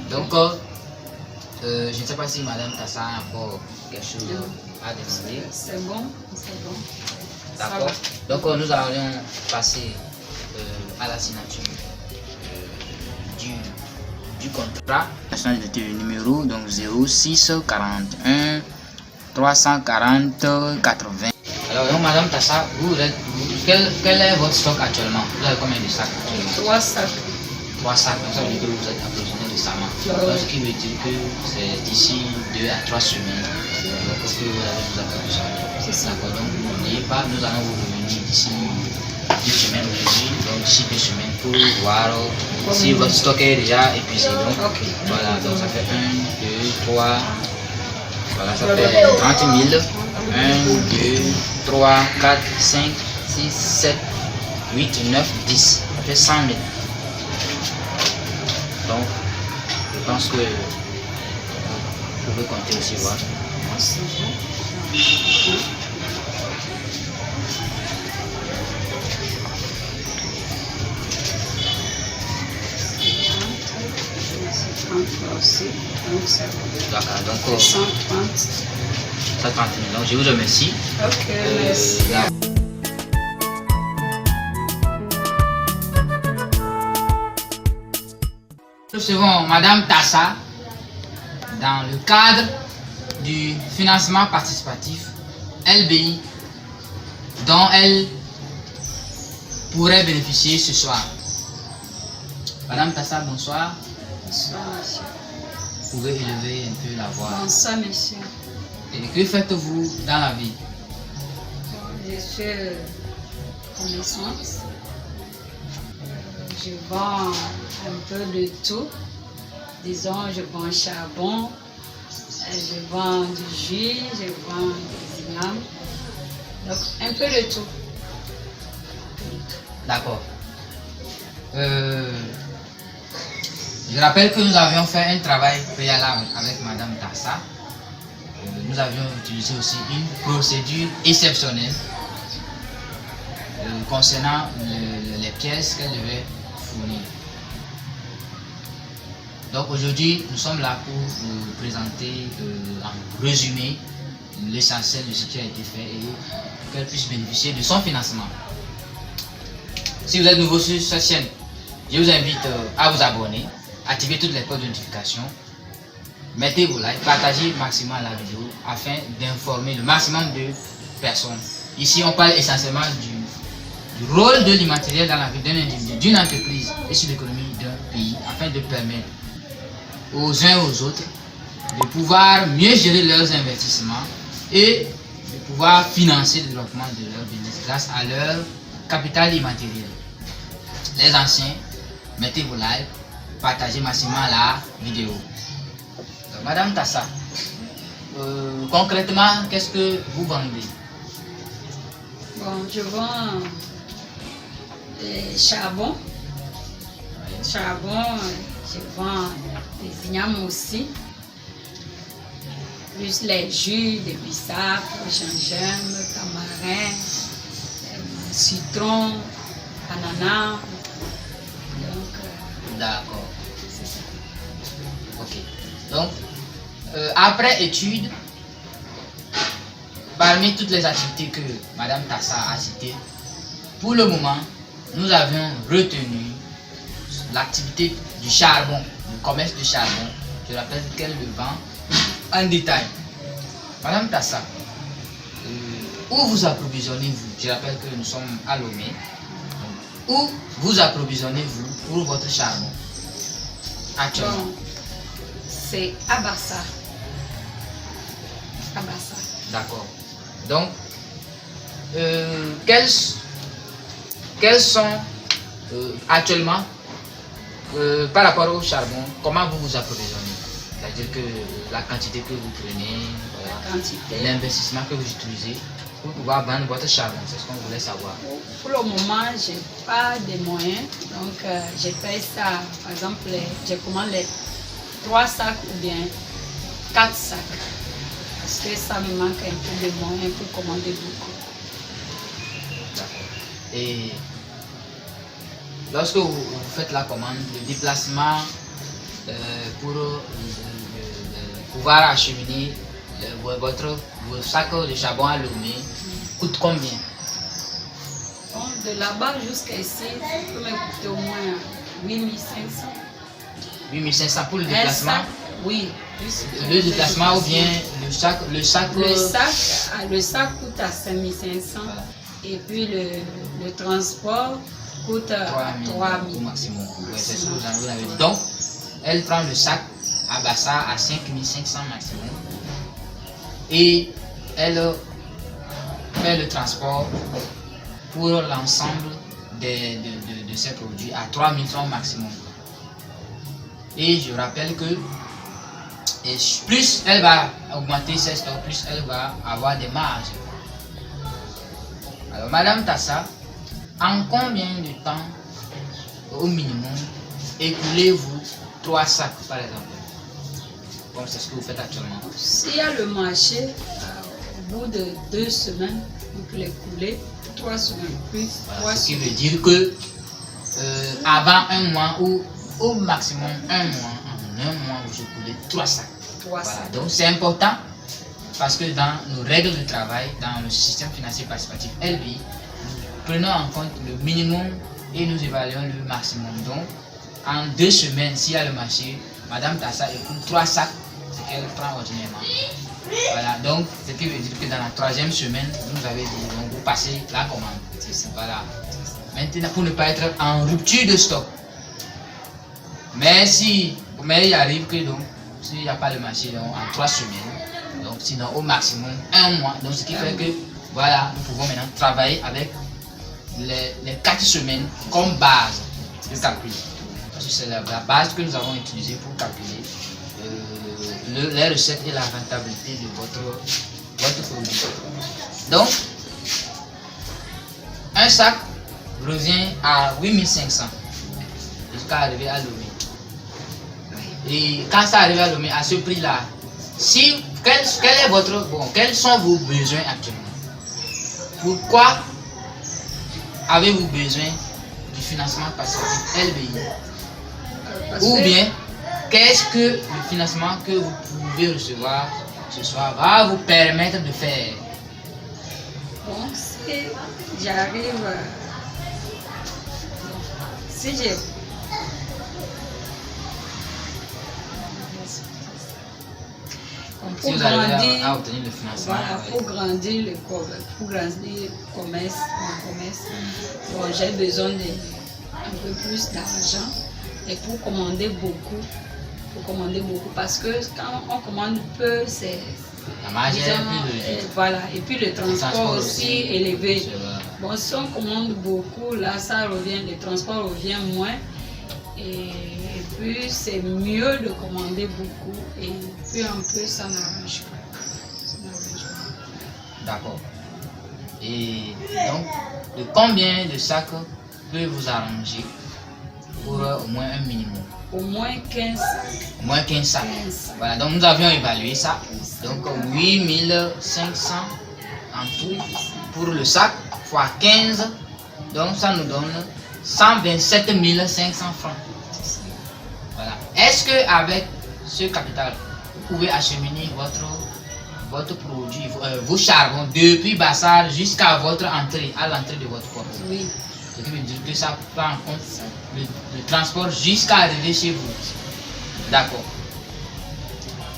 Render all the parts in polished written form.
Donc, je ne sais pas si Madame Tassa a encore quelque chose à demander. C'est bon, c'est bon. D'accord. Donc, nous allons passer à la signature du contrat. Le numéro donc 06 41 340 80. Alors, donc, Madame Tassa, quel est votre stock actuellement? Vous avez combien de sacs actuellement? 3 sacs. 3 sacs, donc ça veut dire que vous êtes approvisionné récemment. Donc, ce qui veut dire que c'est d'ici 2 à 3 semaines. Donc, est-ce que vous allez vous approvisionner? C'est ça. D'accord, donc n'oubliez pas, nous allons vous revenir d'ici 2 semaines aujourd'hui, donc d'ici 2 semaines pour voir si votre stock est déjà épuisé. Donc, voilà, donc ça fait 1, 2, 3, voilà, ça fait 30 000. 1, 2, 3, 4, 5, 6, 7, 8, 9, 10. Ça fait 100 000. Donc, je pense que vous pouvez compter aussi voir. D'accord, donc 130 000. Donc, je vous remercie. Ok, merci. Nous recevons Madame Tassa dans le cadre du financement participatif LBI dont elle pourrait bénéficier ce soir. Madame Tassa, bonsoir. Bonsoir, monsieur. Vous pouvez élever un peu la voix. Bonsoir, monsieur. Et que faites-vous dans la vie? Je suis commerçante. Je vends un peu de tout. Disons, je vends charbon, je vends du jus, je vends des ignames. Donc, un peu de tout. D'accord. Je rappelle que nous avions fait un travail préalable avec Madame Tassa. Nous avions utilisé aussi une procédure exceptionnelle concernant les pièces qu'elle devait fournir. Donc aujourd'hui, nous sommes là pour vous présenter en résumé l'essentiel de ce qui a été fait et qu'elle puisse bénéficier de son financement. Si vous êtes nouveau sur cette chaîne, je vous invite à vous abonner, activer toutes les codes de notification, mettez vos likes, partagez maximum la vidéo afin d'informer le maximum de personnes. Ici, on parle essentiellement du rôle de l'immatériel dans la vie d'un individu, d'une entreprise et sur l'économie d'un pays afin de permettre aux uns et aux autres de pouvoir mieux gérer leurs investissements et de pouvoir financer le développement de leur business grâce à leur capital immatériel. Les anciens, mettez vos likes, partagez maximum la vidéo. Donc, Madame Tassa, concrètement, qu'est-ce que vous vendez? Bon, je vends des charbons. Charbon, je vends des ignames aussi. Plus les jus, des bissap, gingembre, tamarin, citron, ananas. D'accord. C'est ça. Ok. Donc, après étude, parmi toutes les activités que Madame Tassa a citées, pour le moment, nous avions retenu l'activité du charbon, le commerce du charbon. Je rappelle qu'elle le vend en détail. Madame Tassa, où vous approvisionnez-vous? Je rappelle que nous sommes à Lomé. Où vous approvisionnez-vous pour votre charbon actuellement? Bon, c'est à Bassa. À Bassa. D'accord. Donc, quels sont actuellement, par rapport au charbon, comment vous vous approvisionnez? C'est-à-dire que la quantité que vous prenez, l'investissement que vous utilisez pour pouvoir vendre votre charbon, c'est ce qu'on voulait savoir. Pour le moment, je n'ai pas de moyens, donc je fais ça, par exemple, je commande les 3 sacs ou bien 4 sacs, parce que ça me manque un peu de moyens pour commander beaucoup. Et lorsque vous faites la commande, le déplacement pour pouvoir acheminer vos sacs de charbon à Lomé coûte combien? Bon, de là-bas jusqu'à ici, ça peut me coûter au moins 8500. 8500 pour le déplacement? Un sac, oui. Le déplacement ou bien le sac? Le sac coûte à 5500. Voilà. Et puis le transport coûte à 3000 au maximum. Ouais, c'est ce que vous avez dit. Donc, elle prend le sac à Bassa à 5500 maximum. Et elle fait le transport pour l'ensemble de ces produits à 3000 francs maximum. Et je rappelle que plus elle va augmenter ses stocks, plus elle va avoir des marges. Alors, Madame Tassa, en combien de temps au minimum écoulez-vous 3 sacs par exemple? Bon, c'est ce que vous faites actuellement. S'il y a le marché, au bout de 2 semaines, vous pouvez l'écouler, 3 semaines plus. Voilà, ce qui veut dire que avant un mois ou au maximum un mois, en un mois, vous écoulez 3 sacs. Voilà. Donc c'est important parce que dans nos règles de travail, dans le système financier participatif LBI, nous prenons en compte le minimum et nous évaluons le maximum. Donc en 2 semaines, s'il y a le marché, Madame Tassa écoule 3 sacs, ce qu'elle prend ordinairement. Voilà, donc ce qui veut dire que dans la 3e semaine, vous avez dit, donc vous passez la commande. Voilà. Maintenant, pour ne pas être en rupture de stock. Mais il arrive que donc, s'il n'y a pas le marché donc, en 3 semaines, donc sinon au maximum 1 mois, donc ce qui fait que voilà, nous pouvons maintenant travailler avec les 4 semaines comme base de calcul. Parce que c'est la base que nous avons utilisée pour calculer les recettes et la rentabilité de votre produit. Donc, un sac revient à 8500 jusqu'à arriver à Lomé. Et quand ça arrive à Lomé, à ce prix-là, quels sont vos besoins actuellement? Pourquoi avez-vous besoin du financement participatif LBI? Ou bien, qu'est-ce que le financement que vous pouvez recevoir ce soir va vous permettre de faire? Bon, si j'arrive, si j'ai Si vous arrivez à obtenir le financement, voilà, pour grandir le commerce, bon, j'ai besoin de un peu plus d'argent et pour commander beaucoup, parce que quand on commande peu, c'est la marge est plus réduite. voilà, et puis le transport aussi élevé. Bon, si on commande beaucoup, là ça revient, le transport revient moins. Et puis c'est mieux de commander beaucoup et puis un peu ça n'arrange pas. D'accord. Et donc, de combien de sacs peut vous arranger pour au moins un minimum? Au moins 15 sacs. Au moins 15 sacs. Voilà, donc nous avions évalué ça. Donc 8500 en tout pour le sac fois 15. Donc ça nous donne 127 500 francs. Voilà. Est-ce que avec ce capital, vous pouvez acheminer votre produit, vos charbons depuis Bassar jusqu'à votre entrée, à l'entrée de votre porte? Oui. Ce qui veut dire que ça prend en compte le transport jusqu'à arriver chez vous. D'accord.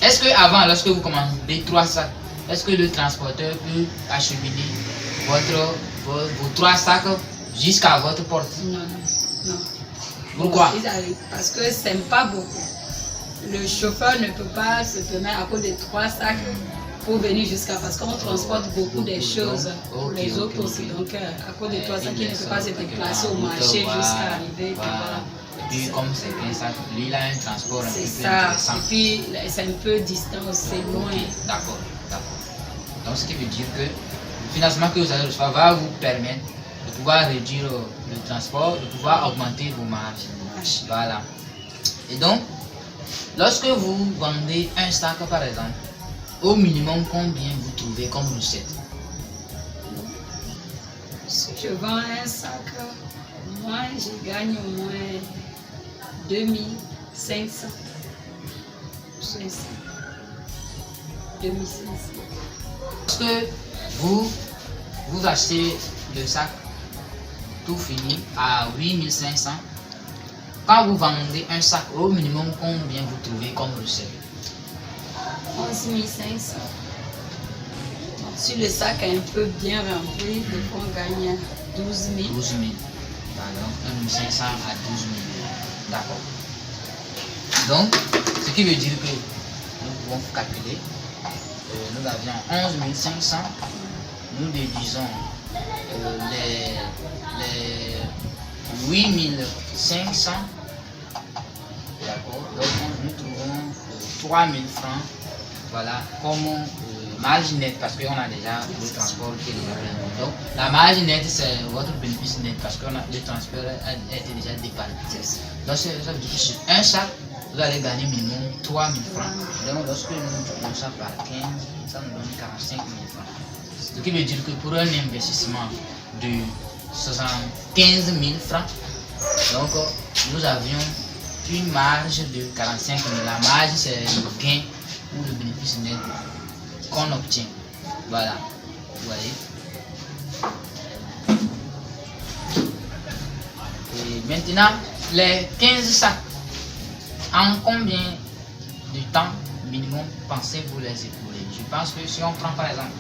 Est-ce que avant, lorsque vous commandez 3 sacs, est-ce que le transporteur peut acheminer vos 3 sacs jusqu'à votre porte? Non. Pourquoi? Parce que c'est pas beaucoup. Le chauffeur ne peut pas se permettre à cause de 3 sacs pour venir jusqu'à, parce qu'on transporte beaucoup de choses pour les autres aussi. Donc à cause de 3 sacs, il ne peut pas se déplacer au marché jusqu'à arriver. Voilà. Et puis comme c'est 15 sacs, lui il a un transport un peu c'est plus ça. intéressant. Et puis c'est un peu distant, c'est loin. D'accord. Donc ce qui veut dire que le financement que vous allez recevoir va vous permettre de pouvoir réduire le transport, de pouvoir augmenter vos marges. Voilà. Et donc, lorsque vous vendez un sac par exemple, au minimum combien vous trouvez comme recette? Si je vends un sac, moi je gagne au moins 2500. 2500. 2500. Parce que vous achetez le sac tout fini à 8500. Quand vous vendez un sac, au minimum, combien vous trouvez comme recette? 11 500. Si le sac est un peu bien rempli, des fois on gagne 12 000. 12 000. Donc 1 500 à 12 000. D'accord. Donc, ce qui veut dire que nous pouvons calculer. Nous avions 11 500. Nous déduisons les 8 500. D'accord. Donc nous trouvons 3 000 francs. Voilà, comme marge nette, parce qu'on a déjà le transport qui est déjà pris. Donc la marge nette, c'est votre bénéfice net, parce que le transport a été déjà dépanné. Donc ça veut dire que sur un sac, vous allez gagner minimum 3 000 francs. Donc lorsque nous multiplions ça par 15, ça nous donne 45 000 francs. Ce qui veut dire que pour un investissement de 75 000 francs, donc nous avions une marge de 45 000. La marge, c'est le gain ou le bénéfice net qu'on obtient. Voilà, vous voyez. Et maintenant, les 15 sacs, en combien de temps minimum pensez-vous les écouler? Je pense que si on prend par exemple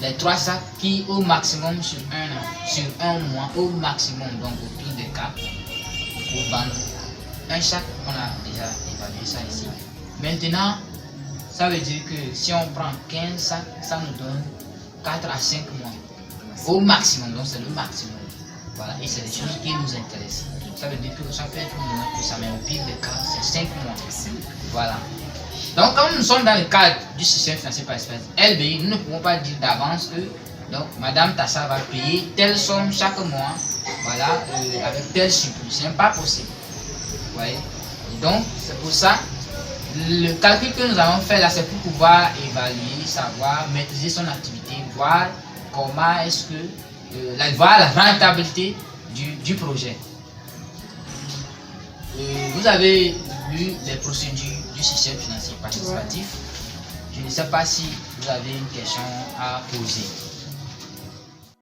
les 3 sacs qui au maximum sur un an, sur un mois au maximum, donc au pire des cas, pour vendre un sac, on a déjà évalué ça ici. Maintenant, ça veut dire que si on prend 15 sacs, ça nous donne 4 à 5 mois au maximum, donc c'est le maximum. Voilà, et c'est des choses qui nous intéressent. Ça veut dire que ça peut être moins que ça, mais au pire des cas, c'est 5 mois. Voilà. Donc, comme nous sommes dans le cadre du système financier par espèce, LBI, nous ne pouvons pas dire d'avance que donc, Madame Tassa va payer telle somme chaque mois, voilà, avec tel surplus. Ce n'est pas possible. Vous voyez? Et donc, c'est pour ça, le calcul que nous avons fait là, c'est pour pouvoir évaluer, savoir, maîtriser son activité, voir comment est-ce que, voir la rentabilité du projet. Vous avez lu les procédures du système financier participatif. Je ne sais pas si vous avez une question à poser.